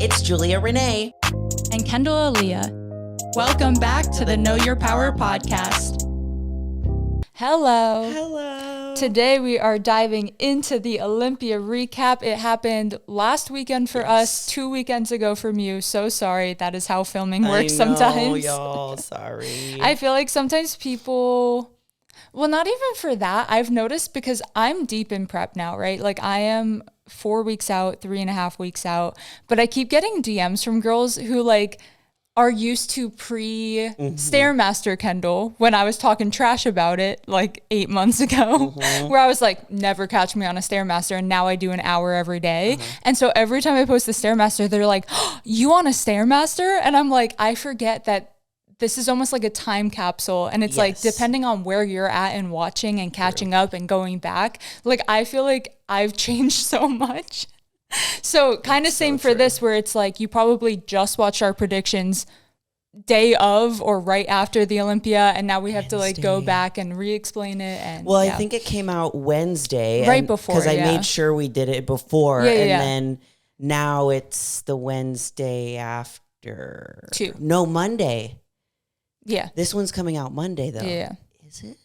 It's Julia Renee. And Kendall Aaliyah. Welcome back to the Know Your Power podcast. Hello. Hello. Today we are diving into the Olympia recap. It happened last weekend for us, 2 weekends ago from you. So sorry. That is how filming works sometimes. Y'all. Sorry. I feel like sometimes people... Well, not even for that. I've noticed because I'm deep in prep now, right? Like I am 4 weeks out, 3.5 weeks out, but I keep getting DMs from girls who like are used to pre-Stairmaster Kendall when I was talking trash about it like 8 months ago, where I was like, never catch me on a Stairmaster, and now I do an hour every day. And so every time I post the Stairmaster, they're like, oh, you on a Stairmaster? And I'm like, I forget that this is almost like a time capsule, and it's like depending on where you're at and watching and catching up and going back, like I feel like I've changed so much. So kind of same for this, where it's like you probably just watched our predictions day of or right after the Olympia, and now we have to like go back and re-explain it. And I think it came out Wednesday, right before, because I made sure we did it before, then now it's the Wednesday after. Monday. Yeah. This one's coming out Monday, though. Yeah. Is it?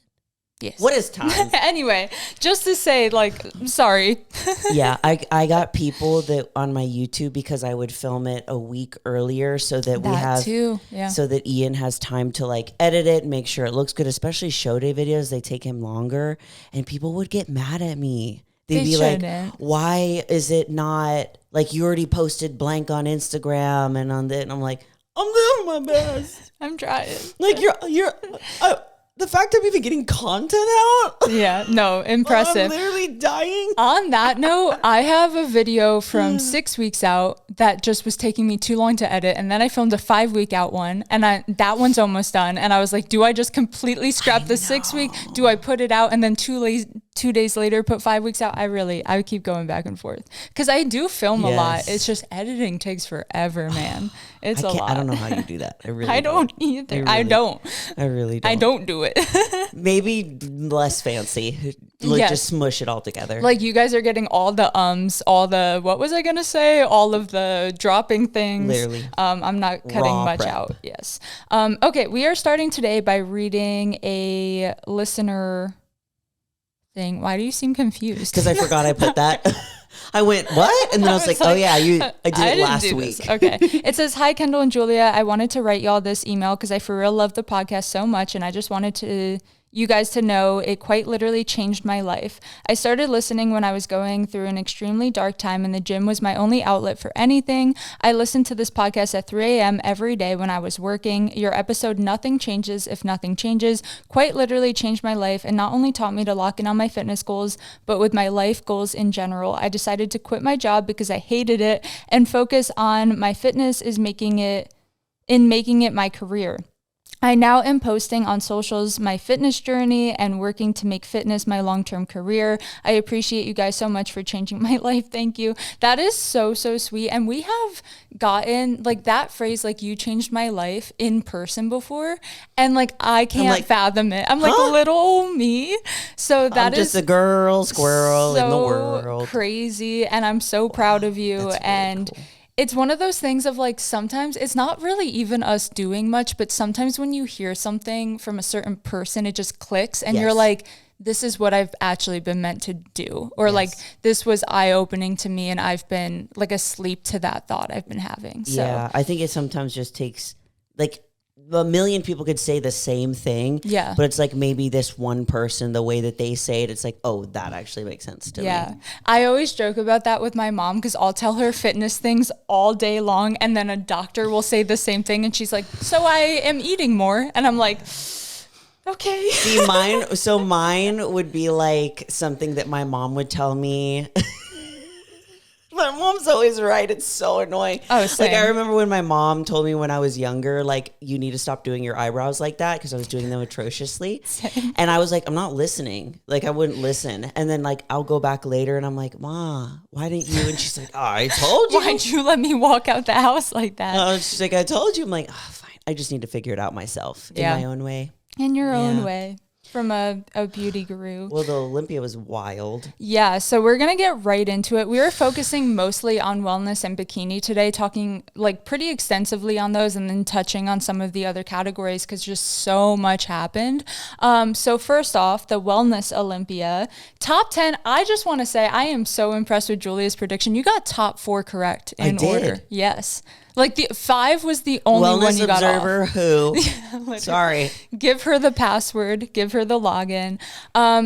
Yes. What is time? Anyway, just to say, like, sorry. Yeah, I got people that on my YouTube, because I would film it a week earlier so that we have, so that Ian has time to like edit it and make sure it looks good, especially show day videos. They take him longer, and people would get mad at me. They'd be like, why is it not, like, you already posted blank on Instagram and on that? And I'm like, I'm doing my best. I'm trying. Like the fact I'm even getting content out. Yeah, no, impressive. I'm literally dying. On that note, I have a video from 6 weeks out that just was taking me too long to edit. And then I filmed a 5 week out one, and that one's almost done. And I was like, do I just completely scrap the 6 week? Do I put it out and then 2 days later put 5 weeks out? I would keep going back and forth because I do film a lot. It's just editing takes forever, man. It's a lot. I don't know how you do that. I don't either. I don't. I really don't. I don't do it. Maybe less fancy. Just smush it all together. Like you guys are getting all the all the, what was I going to say? All of the dropping things. Literally. I'm not cutting much out. Yes. Okay. We are starting today by reading a listener thing. Why do you seem confused? Because I forgot I put that. I went, what? And then I was like, oh yeah, I did it last week. Okay. It says, hi, Kendall and Julia. I wanted to write y'all this email because I for real love the podcast so much, and I just wanted you guys to know it quite literally changed my life. I started listening when I was going through an extremely dark time, and the gym was my only outlet for anything. I listened to this podcast at 3 a.m. every day when I was working. Your episode, Nothing Changes If Nothing Changes, quite literally changed my life and not only taught me to lock in on my fitness goals, but with my life goals in general. I decided to quit my job because I hated it and focus on my fitness making it my career. I now am posting on socials my fitness journey and working to make fitness my long-term career. I appreciate you guys so much for changing my life. Thank you. That is so, so sweet. And we have gotten like that phrase, like you changed my life in person before. And like, I can't fathom it. I'm like little me. So that is just a girl squirrel in the world. Crazy. And I'm so proud of you. Really and cool. It's one of those things of like, sometimes it's not really even us doing much, but sometimes when you hear something from a certain person, it just clicks and you're like, this is what I've actually been meant to do. Or like, this was eye-opening to me and I've been like asleep to that thought I've been having. So. Yeah, I think it sometimes just takes like, a million people could say the same thing. Yeah. But it's like maybe this one person, the way that they say it, it's like, oh, that actually makes sense to me. I always joke about that with my mom because I'll tell her fitness things all day long and then a doctor will say the same thing and she's like, so I am eating more. And I'm like, okay. See, mine would be like something that my mom would tell me. My mom's always right. It's so annoying. Oh, same. Like I remember when my mom told me when I was younger, like you need to stop doing your eyebrows like that because I was doing them atrociously. Same. And I was like, I'm not listening. Like I wouldn't listen. And then like I'll go back later and I'm like, Ma, why didn't you? And she's like, oh, I told you. Why'd you let me walk out the house like that? She's like, I told you. I'm like, oh, fine. I just need to figure it out myself in my own way. In your own way. from a beauty guru. Well, the Olympia was wild. Yeah, so we're going to get right into it. We are focusing mostly on wellness and bikini today, talking like pretty extensively on those and then touching on some of the other categories because just so much happened. So first off, the Wellness Olympia. Top 10, I just want to say I am so impressed with Julia's prediction. You got top 4 correct in order. Yes. Like the 5 was the only Wellness one you got observer off. who? Sorry. Give her the password. Give her the login.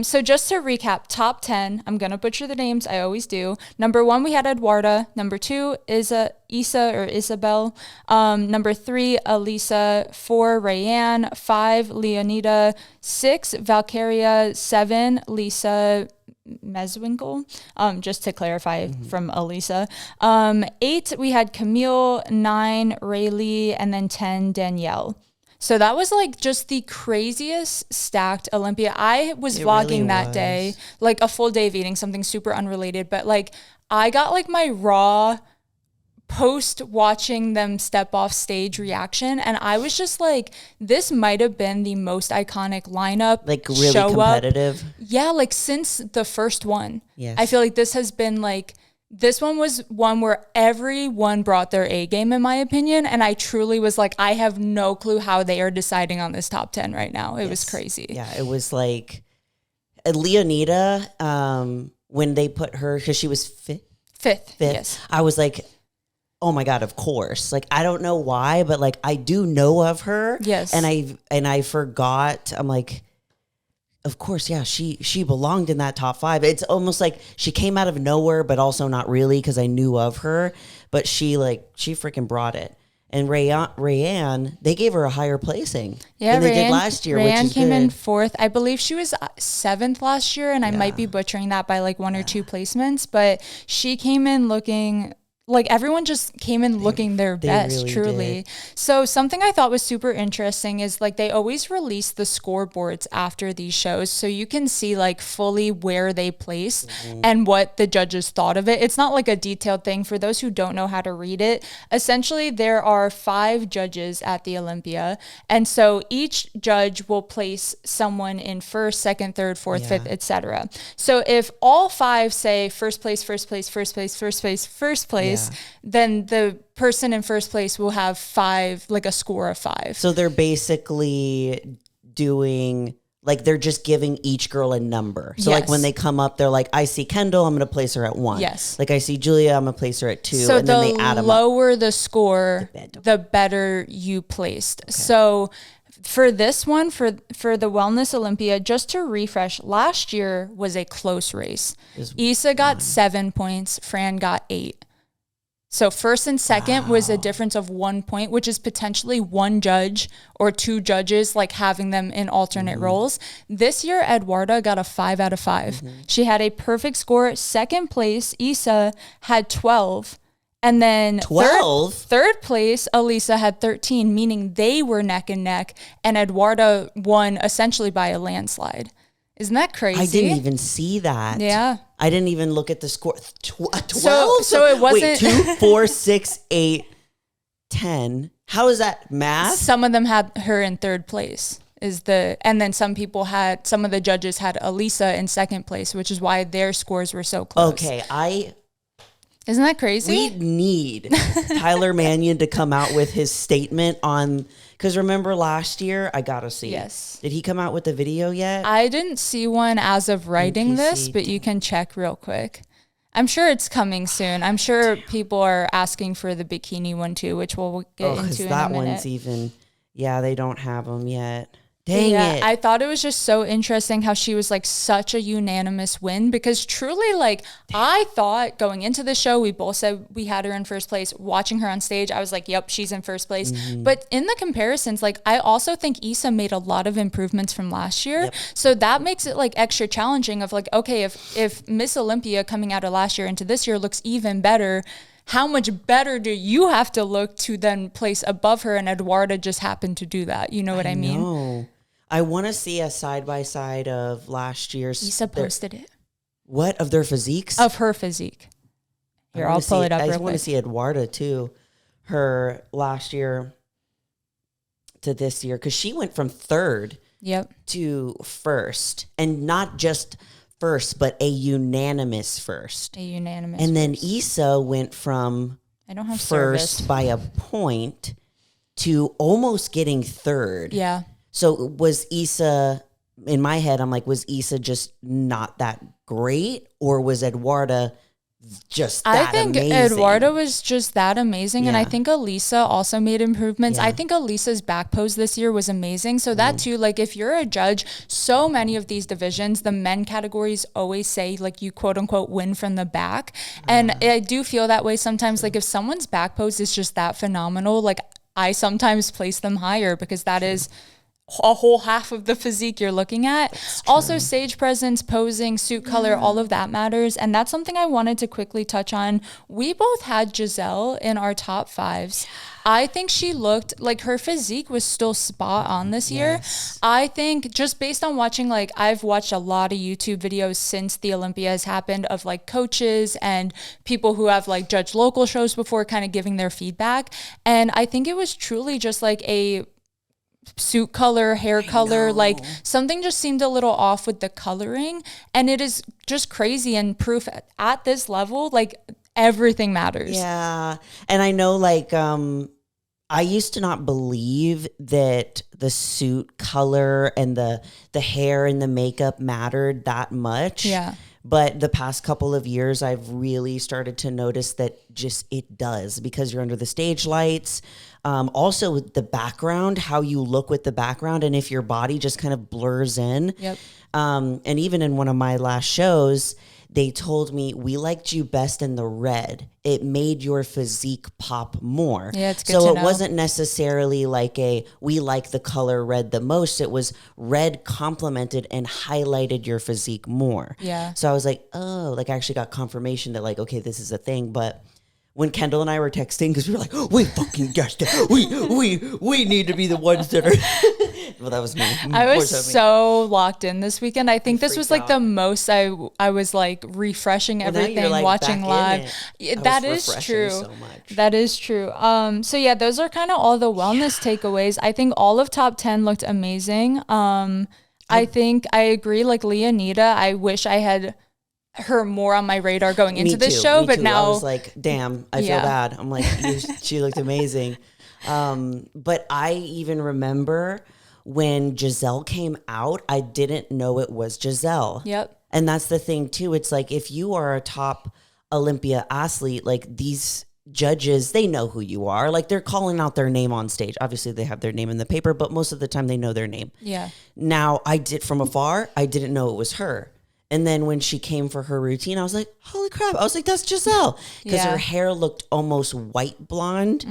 So just to recap, top 10. I'm gonna butcher the names. I always do. Number 1, we had Eduarda. Number 2 is Isa or Isabel. Number 3, Elisa. 4, Rayanne. 5, Leonida. 6, Valkyria. 7, Lisa Meswinkle, just to clarify from Elisa. 8, we had Camille. 9, Rayleigh, and then 10, Danielle. So that was like just the craziest stacked Olympia. I was vlogging really that day, like a full day of eating something super unrelated, but like I got like my raw post watching them step off stage reaction, and I was just like, this might have been the most iconic lineup, like really competitive. Yeah, like since the first one. Yes. I feel like this has been like, this one was one where everyone brought their A game, in my opinion, and I truly was like, I have no clue how they are deciding on this top 10 right now. It was crazy. Yeah, it was like Leonida, when they put her, because she was fifth. Yes. I was like, oh my God, of course. Like, I don't know why, but like, I do know of her. Yes. And I forgot. I'm like, of course, yeah, she belonged in that top 5. It's almost like she came out of nowhere, but also not really because I knew of her. But she freaking brought it. And Rayanne, they gave her a higher placing than they did last year, which is came good. in 4th. I believe she was 7th last year, and I might be butchering that by like 1 or 2 placements. But she came in looking like everyone just came in looking their best, really truly. did. So something I thought was super interesting is like they always release the scoreboards after these shows, so you can see like fully where they placed and what the judges thought of it. It's not like a detailed thing. For those who don't know how to read it, essentially there are 5 judges at the Olympia, and so each judge will place someone in 1st, 2nd, 3rd, 4th, 5th, etc. So if all 5 say first place, first place, first place, first place, first place, then the person in 1st place will have 5, like a score of 5. So they're basically doing, like, they're just giving each girl a number. So like when they come up, they're like, I see Kendall, I'm going to place her at 1. Yes. Like I see Julia, I'm going to place her at 2. So and then they add them up. The lower the score, the better you placed. Okay. So for this one, for the Wellness Olympia, just to refresh, last year was a close race. Issa got 7 points, Fran got 8. So 1st and 2nd was a difference of 1 point, which is potentially 1 judge or 2 judges, like having them in alternate roles. This year, Eduarda got a 5 out of 5. She had a perfect score. 2nd place, Issa had 12. And then 12? Third place, Elisa had 13, meaning they were neck and neck. And Eduarda won essentially by a landslide. Isn't that crazy? I didn't even see that. Yeah. I didn't even look at the score. 12? So it wasn't... Wait, 2, 4, 6, 8, 10. How is that math? Some of them had her in 3rd place. And then some of the judges had Elisa in 2nd place, which is why their scores were so close. Okay, Isn't that crazy? We need Tyler Mannion to come out with his statement on... Because remember last year, I got to see. Yes. Did he come out with the video yet? I didn't see one as of writing this, but you can check real quick. I'm sure it's coming soon. I'm sure people are asking for the bikini one too, which we'll get into in a minute. That one's even... Yeah, they don't have them yet. Dang it. I thought it was just so interesting how she was like such a unanimous win, because truly, like, I thought going into the show, we both said we had her in 1st place. Watching her on stage, I was like, yep, she's in 1st place. But in the comparisons, like, I also think Issa made a lot of improvements from last year. Yep. So that makes it like extra challenging of like, okay, if Miss Olympia coming out of last year into this year looks even better, how much better do you have to look to then place above her? And Eduarda just happened to do that. You know what I mean? No. I want to see a side-by-side of last year's... Issa posted it. What? Of their physiques? Of her physique. Here, I'll pull it up real quick. I want to see Eduarda, too. Her last year to this year. Because she went from 3rd to first, and not just first, but a unanimous first. And then Issa went from first service by a point to almost getting third. Yeah. So was Issa, in my head, I'm like, was Issa just not that great, or was Eduarda just that amazing? I think Eduarda was just that amazing. And I think Elisa also made improvements. I think Elisa's back pose this year was amazing. So that too, like if you're a judge, so many of these divisions, the men categories always say like you quote unquote win from the back. And I do feel that way sometimes. Like if someone's back pose is just that phenomenal, like I sometimes place them higher because that is a whole half of the physique you're looking at. Also stage presence, posing, suit color, all of that matters. And that's something I wanted to quickly touch on. We both had Giselle in our top fives. I think she looked like her physique was still spot on this year. I think just based on watching, like I've watched a lot of YouTube videos since the Olympia has happened of like coaches and people who have like judged local shows before kind of giving their feedback. And I think it was truly just like a suit color, hair color, like something just seemed a little off with the coloring. And it is just crazy and proof at this level, like everything matters. Yeah. And I know like I used to not believe that the suit color and the hair and the makeup mattered that much. Yeah. But the past couple of years, I've really started to notice that just it does, because you're under the stage lights. Also with the background, how you look with the background, and if your body just kind of blurs in. And even in one of my last shows, they told me, we liked you best in the red. It made your physique pop more. Yeah, it's good so to it know. wasn't necessarily like we like the color red the most. It was red complemented and highlighted your physique more. Yeah. So I was like, oh, like I actually got confirmation that like, okay, this is a thing. But when Kendall and I were texting, because we were like, oh, we fucking guessed it. We need to be the ones that are. Well, that was me. I was so locked in this weekend. I think this was like out. the most I was like refreshing everything, like watching live. That is true. So much. That is true. So yeah, those are kind of all the wellness takeaways. I think all of top 10 looked amazing. I think I agree. Like Leonida, I wish I had her more on my radar going into this show, but now I was like, damn, I feel bad. I'm like, she looked amazing. But I even remember when Giselle came out, I didn't know it was Giselle. Yep. And that's the thing too. It's like, if you are a top Olympia athlete, like these judges, they know who you are. Like they're calling out their name on stage. Obviously they have their name in the paper, but most of the time they know their name. Yeah. Now from afar, I didn't know it was her. And then when she came for her routine, I was like, holy crap. I was like, that's Giselle. Because her hair looked almost white blonde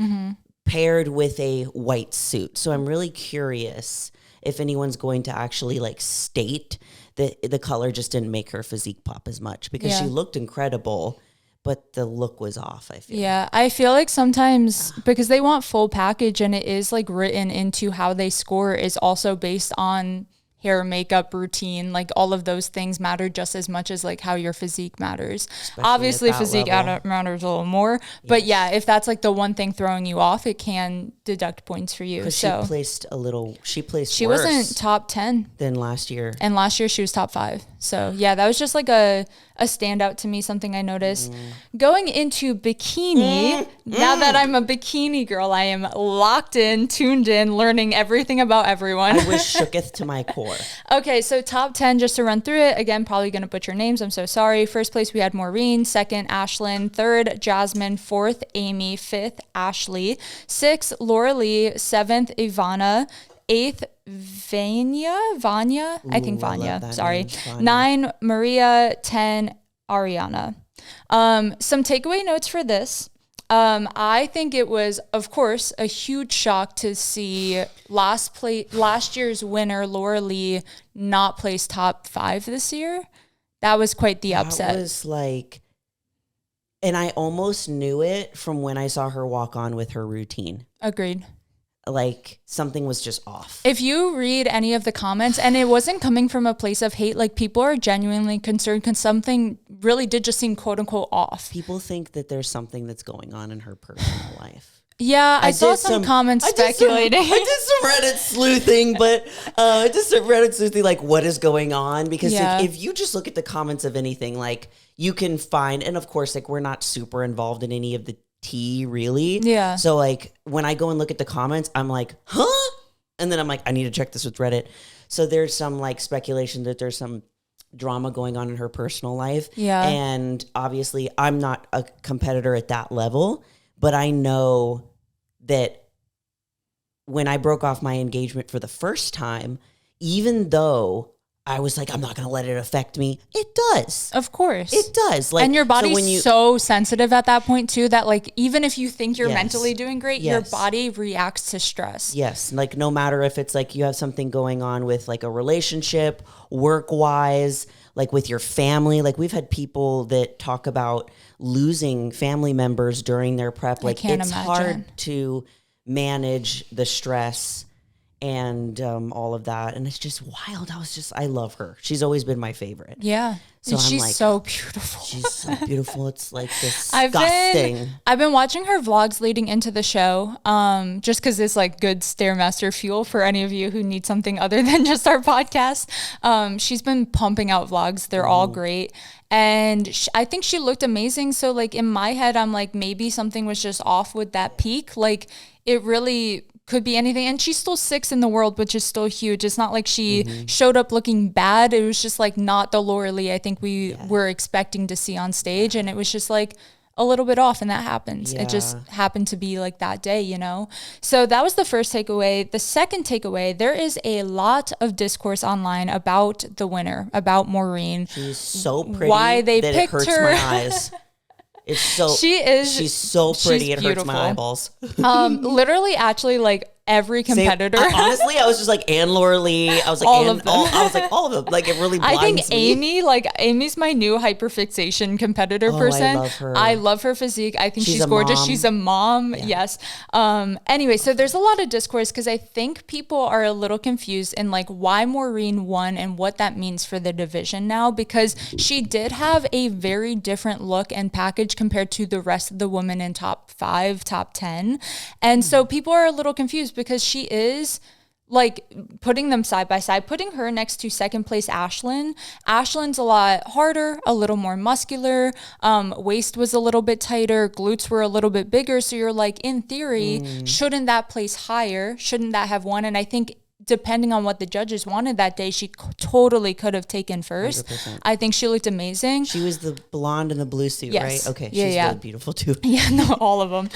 paired with a white suit. So I'm really curious if anyone's going to actually like state that the color just didn't make her physique pop as much, because she looked incredible, but the look was off, I feel. Yeah, I feel like sometimes because they want full package, and it is like written into how they score is also based on hair, makeup, routine, like all of those things matter just as much as like how your physique matters. Especially Obviously physique matters a little more, but yeah, if that's like the one thing throwing you off, it can deduct points for you. So she placed she worse wasn't top 10 than last year. And last year she was top 5. So yeah, that was just like a standout to me, something I noticed. Going into bikini, now that I'm a bikini girl, I am locked in, tuned in, learning everything about everyone. I was shooketh to my core. Okay, so top 10, just to run through it. Again, probably going to butcher names. I'm so sorry. First place, we had Maureen. Second, Ashlyn. Third, Jasmine. Fourth, Amy. Fifth, Ashley. Sixth, Laura Lee. Seventh, Ivana. Eighth, Vanya. I think Vanya. Sorry. Vanya. 9, Maria. 10, Ariana. Some takeaway notes for this. I think it was, of course, a huge shock to see last year's winner, Laura Lee, not place top 5 this year. That was quite the upset. That was like, and I almost knew it from when I saw her walk on with her routine. Agreed. like something was just off. If you read any of the comments, and it wasn't coming from a place of hate, like people are genuinely concerned because something really did just seem quote unquote off. People think that there's something that's going on in her personal life. Yeah, I saw some comments speculating. I did some Reddit sleuthing, but like what is going on? Because if you just look at the comments of anything, like you can find, and of course, like we're not super involved in any of the tea really. Yeah. So like when I go and look at the comments, I'm like, huh? And then I'm like, I need to check this with Reddit. So there's some like speculation that there's some drama going on in her personal life. Yeah. And obviously I'm not a competitor at that level, but I know that when I broke off my engagement for the first time, even though I was like, I'm not going to let it affect me, it does. Of course. It does. Like, and your body's so sensitive at that point too, that like, even if you think you're mentally doing great, your body reacts to stress. Yes. Like no matter if it's like you have something going on with like a relationship, work-wise, like with your family. Like we've had people that talk about losing family members during their prep. Like it's hard to manage the stress and all of that. And it's just wild. I love her. She's always been my favorite. Yeah. So she's like, so beautiful. She's so beautiful. It's like disgusting. I've been watching her vlogs leading into the show, just because it's like good Stairmaster fuel for any of you who need something other than just our podcast. She's been pumping out vlogs. They're all great. And I think she looked amazing. So like in my head, I'm like, maybe something was just off with that peak. Like it really could be anything. And she's still 6th in the world, which is still huge. It's not like she showed up looking bad. It was just like not the Laura Lee I think we were expecting to see on stage. And it was just like a little bit off, and that happens. It just happened to be like that day, you know? So that was the first takeaway. The second takeaway, there is a lot of discourse online about the winner, about Maureen. She's so pretty. Why they picked it hurts her. my eyes. It's so she's so pretty. It hurts my eyeballs. Literally, actually, like every competitor. Honestly, I was just like Anne Laura Lee. I was like all of them. Like it really blinds me. I think Amy's my new hyperfixation competitor person. I love her. I love her physique. I think she's gorgeous. She's a mom. Yeah. Yes. Anyway, so there's a lot of discourse because I think people are a little confused in like why Maureen won and what that means for the division now, because she did have a very different look and package compared to the rest of the women in top 5, top 10. And so people are a little confused because she is like putting them side by side, putting her next to second place Ashlyn. Ashlyn's a lot harder, a little more muscular. Waist was a little bit tighter. Glutes were a little bit bigger. So you're like, in theory, shouldn't that place higher? Shouldn't that have won? And I think depending on what the judges wanted that day, she totally could have taken first. 100%. I think she looked amazing. She was the blonde in the blue suit, right? Okay. Yeah, she's really beautiful too. Yeah, no, all of them.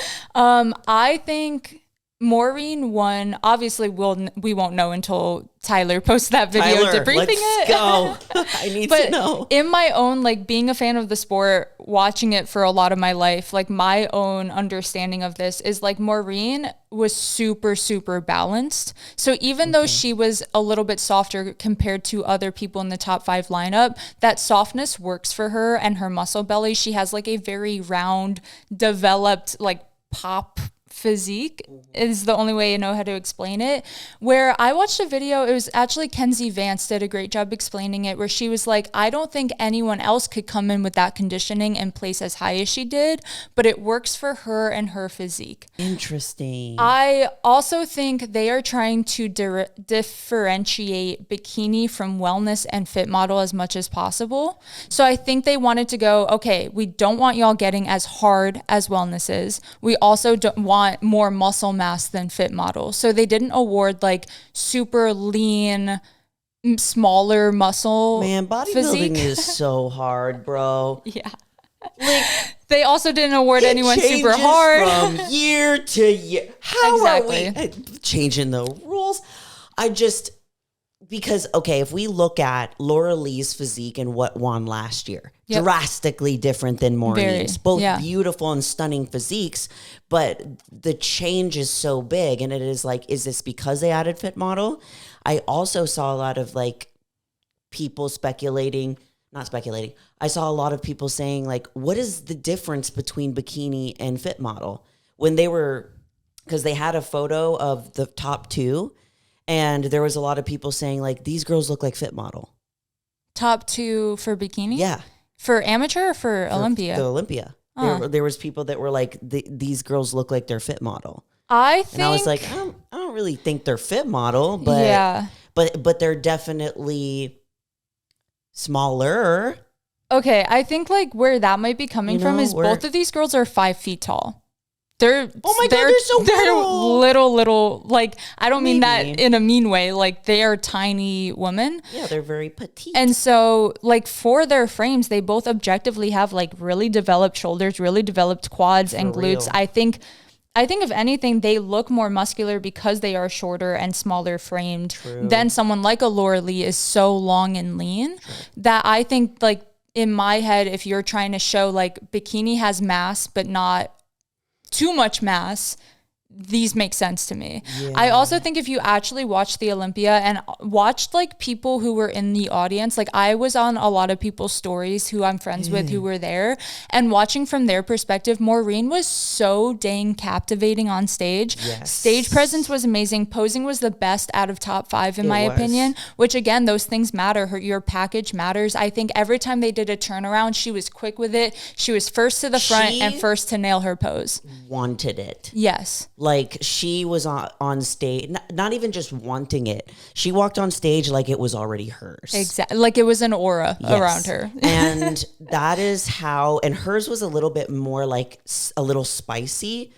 I think Maureen won. Obviously, we won't know until Tyler posts that video debriefing it. Let's go. I need to know. In my own, like being a fan of the sport, watching it for a lot of my life, like my own understanding of this is like Maureen was super, super balanced. So even though she was a little bit softer compared to other people in the top 5 lineup, that softness works for her and her muscle belly. She has like a very round, developed, like pop physique is the only way I know how to explain it. Where I watched a video, it was actually Kenzie Vance did a great job explaining it, where she was like, I don't think anyone else could come in with that conditioning and place as high as she did, but it works for her and her physique. Interesting. I also think they are trying to differentiate bikini from wellness and fit model as much as possible. So I think they wanted to go, okay, we don't want y'all getting as hard as wellness is. We also don't want more muscle mass than fit model. So they didn't award like super lean, smaller muscle. Man, bodybuilding is so hard, bro. Yeah. Like, they also didn't award anyone super hard. From year to year. How are we changing the rules? Because, okay, if we look at Laura Lee's physique and what won last year, drastically different than Maureen's. Both beautiful and stunning physiques, but the change is so big. And it is like, is this because they added fit model? I also saw a lot of like people not speculating. I saw a lot of people saying like, what is the difference between bikini and fit model? When they were because they had a photo of the top 2, and there was a lot of people saying like, these girls look like Fit Model. Top 2 for bikini? Yeah. For amateur or for Olympia? The Olympia. There was people that were like, these girls look like they're Fit Model. And I was like, I don't really think they're Fit Model, but yeah. but they're definitely smaller. Okay, I think like where that might be coming from is both of these girls are 5 feet tall. They're they're so little. Like, I don't mean that in a mean way. Like, they are tiny women. Yeah, they're very petite. And so, like, for their frames, they both objectively have like really developed shoulders, really developed quads and glutes. Real. I think if anything, they look more muscular because they are shorter and smaller framed than someone like a Laura Lee is so long and lean that I think, like, in my head, if you're trying to show like bikini has mass, but not too much mass, these make sense to me. Yeah. I also think if you actually watched the Olympia and watched like people who were in the audience, like I was on a lot of people's stories who I'm friends with who were there, and watching from their perspective, Maureen was so dang captivating on stage. Yes. Stage presence was amazing. Posing was the best out of top 5 in my opinion, which again, those things matter. Your package matters. I think every time they did a turnaround, she was quick with it. She was first to the front and first to nail her pose. Wanted it. Yes. Like she was on stage, not even just wanting it. She walked on stage like it was already hers. Exactly. Like it was an aura around her. And that is how, and hers was a little bit more like a little spicy.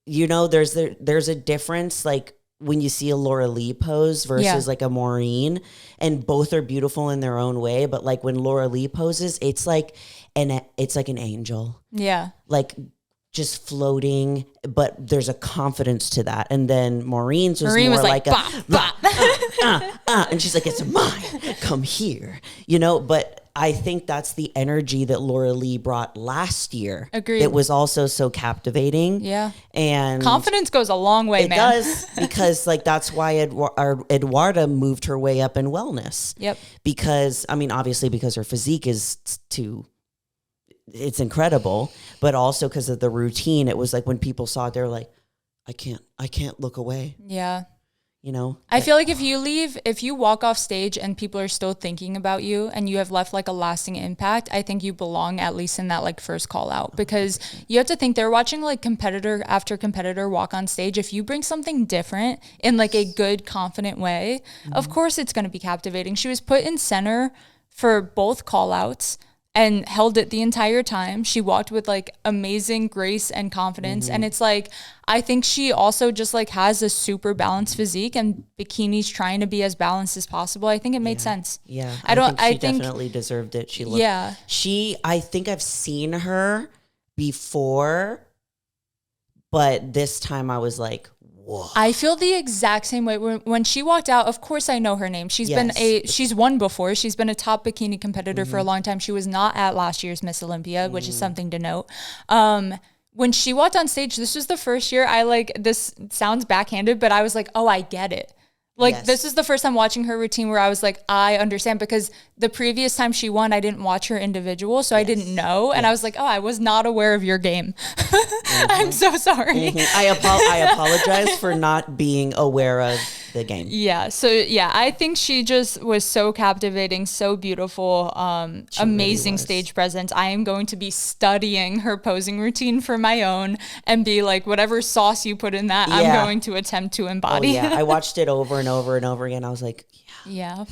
You know, there's a difference like when you see a Laura Lee pose versus like a Maureen, and both are beautiful in their own way. But like when Laura Lee poses, it's like an angel. Yeah. Like just floating, but there's a confidence to that. And then Maureen's was more like and she's like, it's mine, come here, you know. But I think that's the energy that Laura Lee brought last year. Agreed. It was also so captivating. Yeah. And confidence goes a long way, man. It does, because like that's why Eduarda moved her way up in wellness. Yep. Because, I mean, obviously because her physique is it's incredible, but also because of the routine. It was like when people saw it, they're like, I can't look away. Yeah. You know, I feel like if you walk off stage and people are still thinking about you and you have left like a lasting impact, I think you belong at least in that like first call out, because you have to think they're watching like competitor after competitor walk on stage. If you bring something different in like a good, confident way, of course it's going to be captivating. She was put in center for both call outs and held it the entire time. She walked with like amazing grace and confidence. And it's like, I think she also just like has a super balanced physique, and bikini's trying to be as balanced as possible. I think it made sense. Yeah. I think she definitely deserved it. She looked, I think I've seen her before, but this time I was like, whoa. I feel the exact same way. When she walked out, of course I know her name. She's won before. She's been a top bikini competitor for a long time. She was not at last year's Miss Olympia, which is something to note. When she walked on stage, this was the first year this sounds backhanded, but I was like, oh, I get it. Like, this is the first time watching her routine where I was like, I understand, because the previous time she won, I didn't watch her individual, so I didn't know. And I was like, oh, I was not aware of your game. I'm so sorry. I apologize for not being aware of the game. Yeah. So, yeah, I think she just was so captivating, so beautiful, amazing stage presence. I am going to be studying her posing routine for my own and be like, whatever sauce you put in that, I'm going to attempt to embody. Oh, yeah. I watched it over and over and over again. I was like, yeah.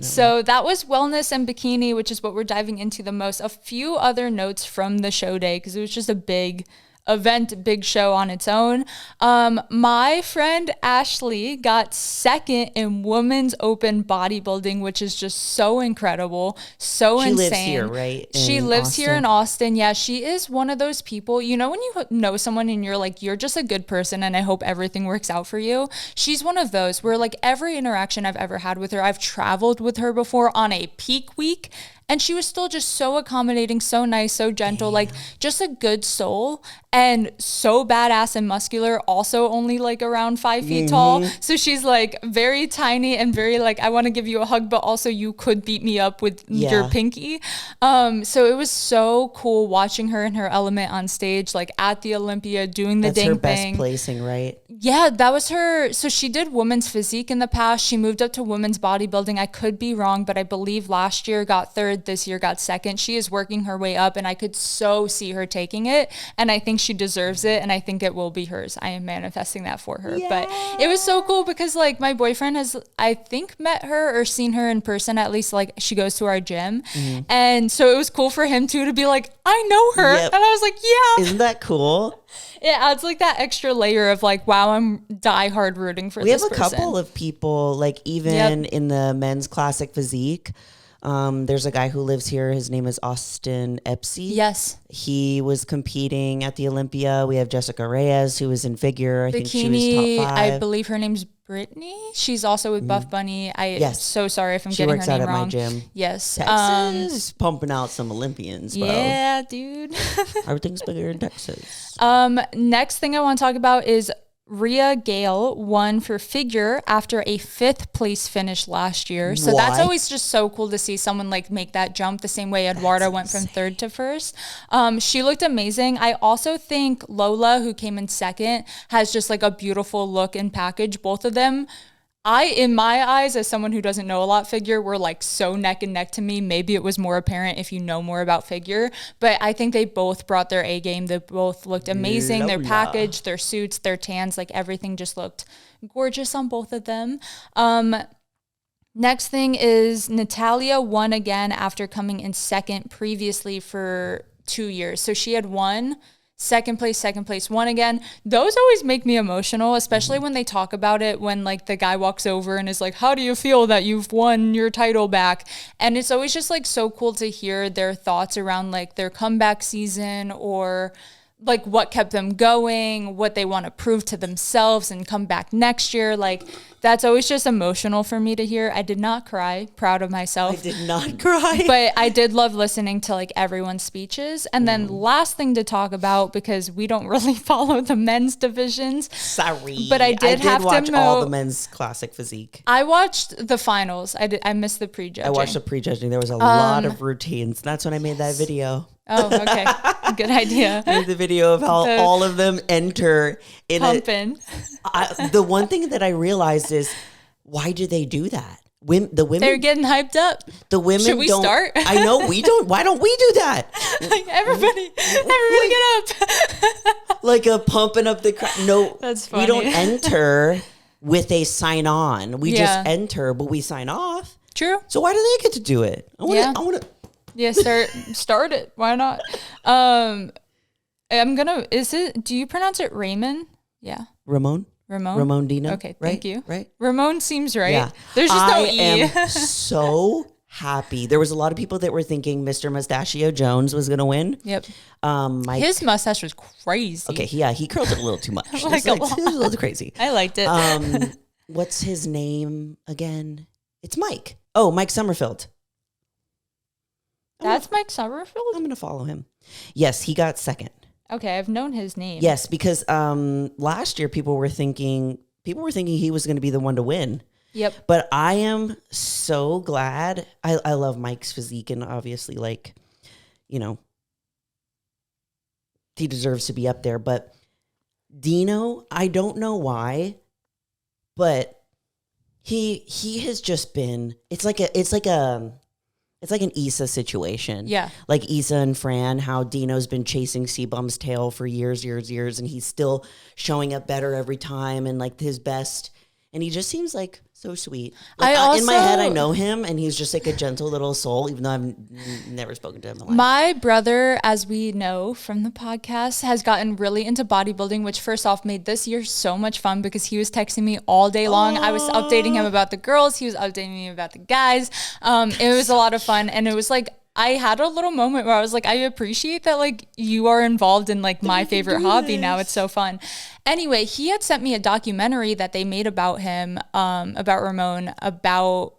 So that was wellness and bikini, which is what we're diving into the most. A few other notes from the show day, because it was just a big event, big show on its own. My friend Ashley got second in women's open bodybuilding, which is just so incredible, so insane. She lives here, right? She lives here in Austin. Yeah, she is one of those people, you know, when you know someone and you're like, you're just a good person and I hope everything works out for you. She's one of those where like every interaction I've ever had with her, I've traveled with her before on a peak week, And she was still just so accommodating, so nice, so gentle, like just a good soul, and so badass and muscular, also only like around 5 feet tall. So she's like very tiny and very like, I want to give you a hug, but also you could beat me up with your pinky. So it was so cool watching her in her element on stage, like at the Olympia doing the dang thing. That's her best placing, right? Yeah, that was her. So she did women's physique in the past. She moved up to women's bodybuilding. I could be wrong, but I believe last year got third, this year got second. She is working her way up, and I could so see her taking it. And I think she deserves it, and I think it will be hers. I am manifesting that for her. Yeah. But it was so cool because like my boyfriend has, I think, met her or seen her in person, at least like she goes to our gym. And so it was cool for him too to be like, I know her. And I was like, yeah. Isn't that cool? It adds like that extra layer of like, wow, I'm diehard rooting for this person. We have a couple of people, like even in the men's classic physique. There's a guy who lives here. His name is Austin Epsy. Yes. He was competing at the Olympia. We have Jessica Reyes, who was in figure. I think she was top 5. I believe her name's Brittany. She's also with Buff Bunny. I'm so sorry if I'm getting her name wrong. She works out at my gym. Yes. Texas, pumping out some Olympians, bro. Yeah, dude. Everything's bigger in Texas. Next thing I want to talk about is Rhea Gale won for figure after a 5th place finish last year. So that's always just so cool to see someone like make that jump the same way Eduarda went from 3rd to 1st. She looked amazing. I also think Lola, who came in 2nd, has just like a beautiful look and package. Both of them, in my eyes, as someone who doesn't know a lot figure, were like so neck and neck to me. Maybe it was more apparent if you know more about figure, but I think they both brought their A game. They both looked amazing. Their package, their suits, their tans, like everything just looked gorgeous on both of them. Next thing is Natalia won again after coming in 2nd previously for 2 years. So she had won second place, won again. Those always make me emotional, especially when they talk about it, when like the guy walks over and is like, how do you feel that you've won your title back? And it's always just like so cool to hear their thoughts around like their comeback season, or like what kept them going, what they want to prove to themselves and come back next year. Like that's always just emotional for me to hear. I did not cry, proud of myself. I did not cry. But I did love listening to like everyone's speeches. And then last thing to talk about, because we don't really follow the men's divisions. Sorry. But I did have watch to all the men's classic physique. I watched the finals. I missed the prejudging. I watched the prejudging. There was a lot of routines. That's when I made that video. Oh, okay. Good idea. I made the video of how all of them enter in pumping. The one thing that I realized is, why do they do that? The women, they're getting hyped up. The women Should we don't start? I know we don't. Why don't we do that? Like everybody get up. Like a pumping up the crowd. No, that's funny. We don't enter with a sign on. We just enter, but we sign off. True. So why do they get to do it? I want to. Yeah, start it. Why not? Do you pronounce it Raymond? Yeah. Ramon Dino. Okay, thank you. Right? Ramon seems right. Yeah. There's just no E. I am so happy. There was a lot of people that were thinking Mr. Mustachio Jones was going to win. Yep. His mustache was crazy. Okay, he curled it a little too much. It was a little crazy. I liked it. What's his name again? It's Mike. Oh, Mike Summerfield. That's Mike Summerfield? I'm going to follow him. Yes, he got 2nd. Okay, I've known his name. Yes, because last year people were thinking he was going to be the one to win. Yep. But I am so glad. I love Mike's physique, and obviously, like, you know, he deserves to be up there. But Dino, I don't know why, but he has just been. It's like an Issa situation. Yeah. Like Issa and Fran, how Dino's been chasing C-Bum's tail for years, and he's still showing up better every time and like his best. And he just seems like so sweet. Like, in my head, I know him, and he's just like a gentle little soul, even though I've never spoken to him in life. My brother, as we know from the podcast, has gotten really into bodybuilding, which first off made this year so much fun because he was texting me all day long. I was updating him about the girls. He was updating me about the guys. It was a lot of fun. And it was like, I had a little moment where I was like, I appreciate that like you are involved in like my favorite hobby now. It's so fun. Anyway, he had sent me a documentary that they made about him, about Ramon, about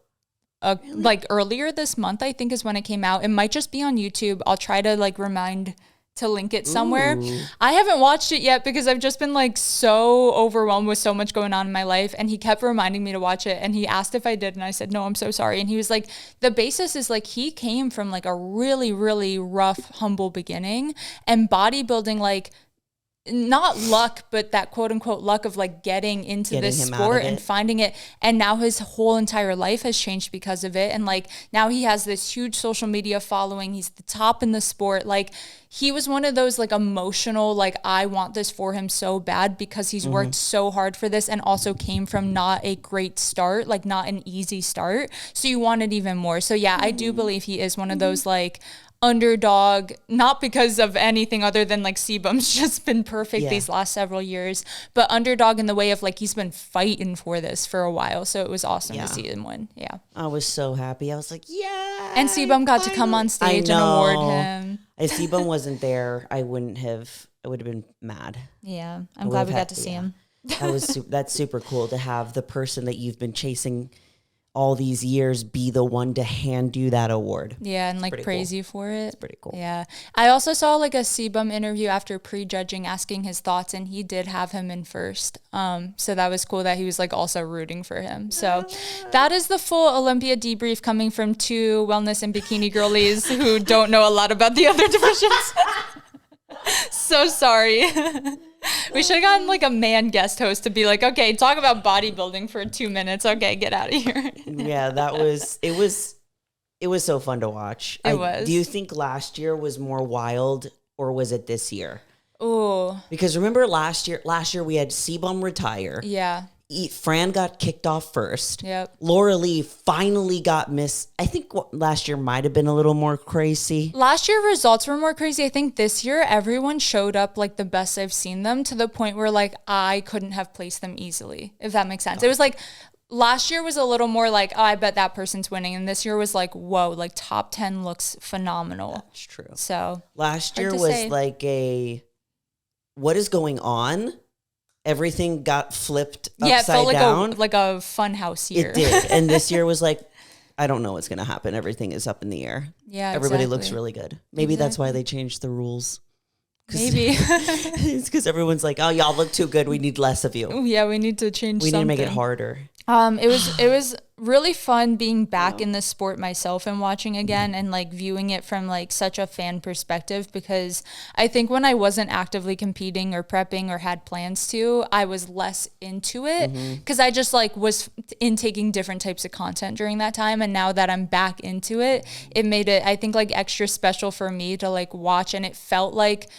like earlier this month, I think is when it came out. It might just be on YouTube. I'll try to like remind to link it somewhere. Ooh. I haven't watched it yet because I've just been like so overwhelmed with so much going on in my life. And he kept reminding me to watch it. And he asked if I did. And I said, no, I'm so sorry. And he was like, the basis is like, he came from like a really, really rough, humble beginning, and bodybuilding, like, not luck, but that quote unquote luck of like getting into this sport and finding it. And now his whole entire life has changed because of it. And like now he has this huge social media following. He's the top in the sport. Like he was one of those like emotional, like I want this for him so bad because he's worked so hard for this, and also came from not a great start, like not an easy start. So you want it even more. So yeah, I do believe he is one of those like underdog, not because of anything other than like Sebum's just been perfect these last several years, but underdog in the way of like he's been fighting for this for a while. So it was awesome to see him win. Yeah, I was so happy. I was like, yeah. And Sebum got to come on stage and award him. If Sebum wasn't there, I would have been mad. Yeah, I'm glad we got to see him. That's super cool to have the person that you've been chasing all these years be the one to hand you that award. Yeah, and like praise you for it. It's pretty cool. Yeah. I also saw like a Sebum interview after prejudging, asking his thoughts, and he did have him in first. So that was cool that he was like also rooting for him. So that is the full Olympia debrief coming from two wellness and bikini girlies who don't know a lot about the other divisions. So sorry. We should have gotten like a man guest host to be like, okay, talk about bodybuilding for 2 minutes. Okay, get out of here. Yeah, it was so fun to watch. It was. Do you think last year was more wild, or was it this year? Oh, because remember last year we had Sebum retire. Yeah. Fran got kicked off first. Yep. Laura Lee finally got missed. I think last year might have been a little more crazy. Last year results were more crazy. I think this year everyone showed up like the best I've seen them, to the point where like I couldn't have placed them easily, if that makes sense. It was like last year was a little more like, oh, I bet that person's winning. And this year was like, whoa, like top 10 looks phenomenal. That's true. So last year was like what is going on? Everything got flipped upside down. Yeah, it felt like a fun house year. It did. And this year was like, I don't know what's going to happen. Everything is up in the air. Yeah, everybody looks really good. Maybe that's why they changed the rules. Maybe. It's because everyone's like, oh, y'all look too good. We need less of you. Yeah, we need to change something. We need to make it harder. It was really fun being back in the sport myself and watching again and like viewing it from like such a fan perspective, because I think when I wasn't actively competing or prepping or had plans to, I was less into it because I just like was intaking different types of content during that time. And now that I'm back into it, it made it, I think, like extra special for me to like watch. And it felt like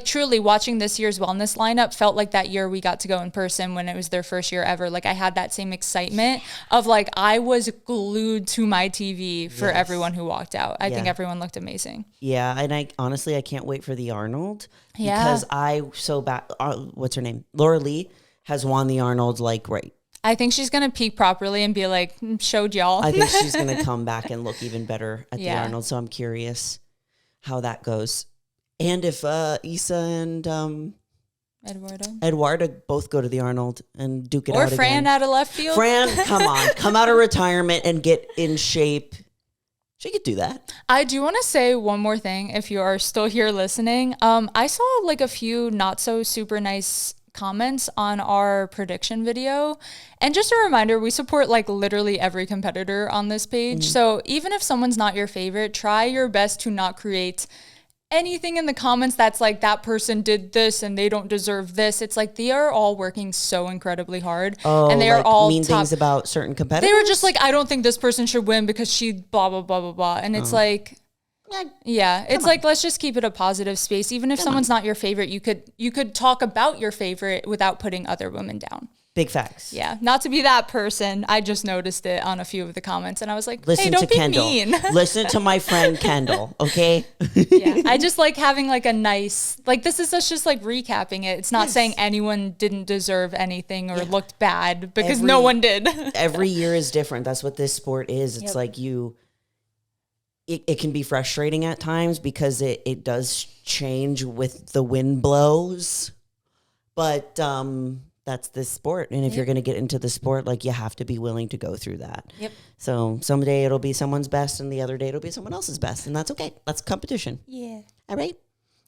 truly watching this year's wellness lineup felt like that year we got to go in person when it was their first year ever. Like I had that same excitement of like, I was glued to my TV for everyone who walked out. I think everyone looked amazing. Yeah. And I honestly, I can't wait for the Arnold because what's her name? Laura Lee has won the Arnold right. I think she's going to peak properly and be like, showed y'all. I think she's going to come back and look even better at the Arnold. So I'm curious how that goes. And if Issa and Eduardo both go to the Arnold and duke it out again. Or Fran out of left field. Fran, come on. Come out of retirement and get in shape. She could do that. I do want to say one more thing if you are still here listening. I saw like a few not so super nice comments on our prediction video. And just a reminder, we support like literally every competitor on this page. So even if someone's not your favorite, try your best to not create anything in the comments that's like, that person did this and they don't deserve this. It's like they are all working so incredibly hard. Oh, and they are all mean things about certain competitors? They were just like, I don't think this person should win because she blah, blah, blah, blah, blah. And it's like, yeah, it's like, let's just keep it a positive space. Even if someone's not your favorite, you could talk about your favorite without putting other women down. Big facts. Yeah. Not to be that person. I just noticed it on a few of the comments and I was like, listen, hey, don't be Kendall. mean. Listen to my friend Kendall, okay? Yeah. I just like having like a nice, like this is us just like recapping it. It's not saying anyone didn't deserve anything or looked bad because no one did. Every year is different. That's what this sport is. It's like it can be frustrating at times because it does change with the wind blows. But that's this sport. And if you're going to get into the sport, like you have to be willing to go through that. Yep. So someday it'll be someone's best and the other day it'll be someone else's best. And that's okay. That's competition. Yeah. All right.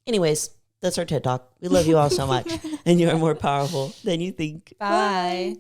Anyways, that's our TED Talk. We love you all so much. And you are more powerful than you think. Bye.